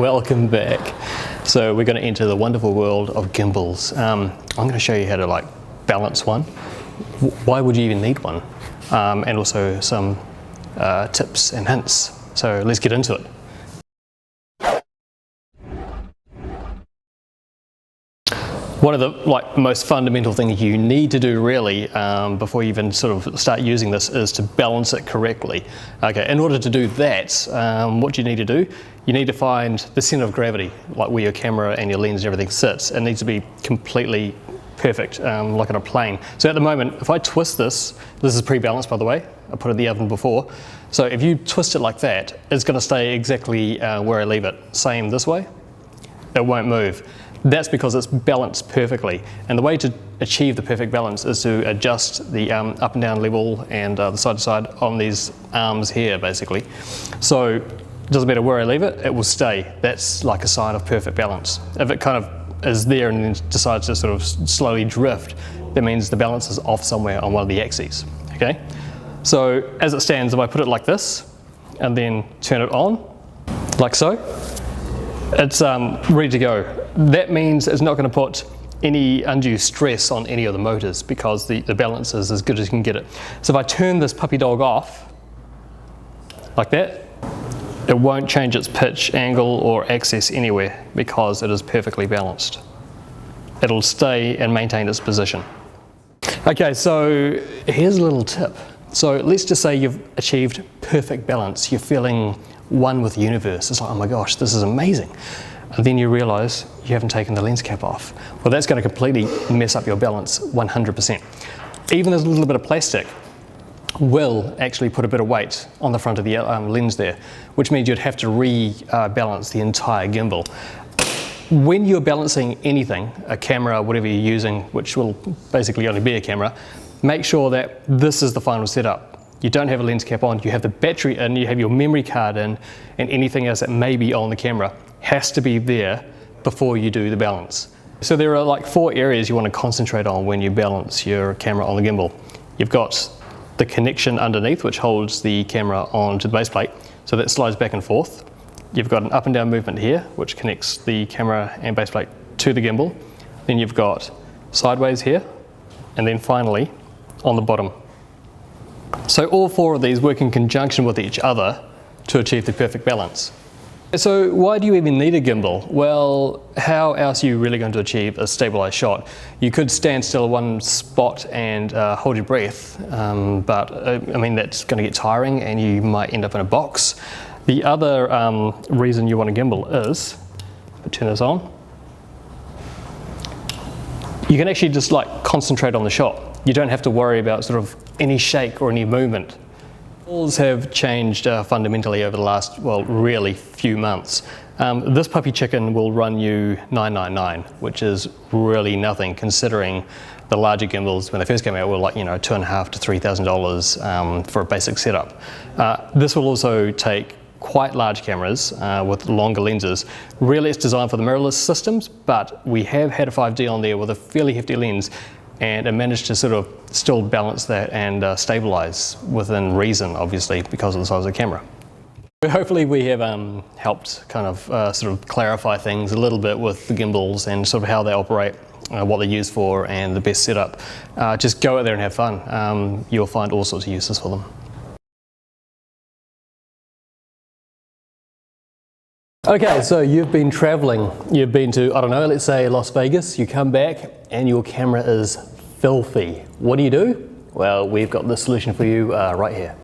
Welcome back. So we're going to enter the wonderful world of gimbals. I'm going to show you how to balance one. Why would you even need one? And also some tips and hints. So let's get into it. One of the most fundamental things you need to do really before you even sort of start using this is to balance it correctly. Okay, in order to do that, what you need to do, you need to find the center of gravity, like where your camera and your lens and everything sits. It needs to be completely perfect, like on a plane. So at the moment, if I twist this is pre-balanced by the way, I put it in the oven before. So if you twist it like that, it's going to stay exactly where I leave it. Same this way, it won't move. That's because it's balanced perfectly. And the way to achieve the perfect balance is to adjust the up and down level and the side to side on these arms here, basically. So it doesn't matter where I leave it, it will stay. That's like a sign of perfect balance. If it kind of is there and then decides to sort of slowly drift, that means the balance is off somewhere on one of the axes, okay? So as it stands, if I put it like this and then turn it on, like so, it's ready to go. That means it's not going to put any undue stress on any of the motors because the balance is as good as you can get it. So if I turn this puppy dog off, like that, it won't change its pitch, angle or axis anywhere because it is perfectly balanced. It'll stay and maintain its position. Okay, so here's a little tip. So let's just say you've achieved perfect balance. You're feeling one with the universe. It's like, oh my gosh, this is amazing. And then you realize you haven't taken the lens cap off. Well, that's going to completely mess up your balance 100%. Even a little bit of plastic will actually put a bit of weight on the front of the lens there, which means you'd have to rebalance the entire gimbal. When you're balancing anything, a camera, whatever you're using, which will basically only be a camera, make sure that this is the final setup. You don't have a lens cap on, you have the battery in, you have your memory card in, and anything else that may be on the camera has to be there before you do the balance. So there are 4 areas you want to concentrate on when you balance your camera on the gimbal. You've got the connection underneath, which holds the camera onto the base plate, so that slides back and forth. You've got an up and down movement here, which connects the camera and base plate to the gimbal. Then you've got sideways here, and then finally on the bottom. So all 4 of these work in conjunction with each other to achieve the perfect balance. So why do you even need a gimbal? Well, how else are you really going to achieve a stabilized shot? You could stand still in one spot and hold your breath, but I mean that's going to get tiring and you might end up in a box. The other reason you want a gimbal is, if I turn this on, you can actually just concentrate on the shot. You don't have to worry about sort of any shake or any movement. Gimbals have changed fundamentally over the last, really few months. This puppy chicken will run you $999, which is really nothing considering the larger gimbals when they first came out were $2,500 to $3,000 for a basic setup. This will also take quite large cameras with longer lenses. Really it's designed for the mirrorless systems, but we have had a 5D on there with a fairly hefty lens, and it managed to sort of still balance that and stabilize within reason, obviously, because of the size of the camera. Hopefully we have helped kind of sort of clarify things a little bit with the gimbals and sort of how they operate, what they're used for and the best setup. Just go out there and have fun. You'll find all sorts of uses for them. Okay, so you've been traveling, you've been to, I don't know, let's say Las Vegas, you come back and your camera is filthy. What do? Well, we've got the solution for you right here.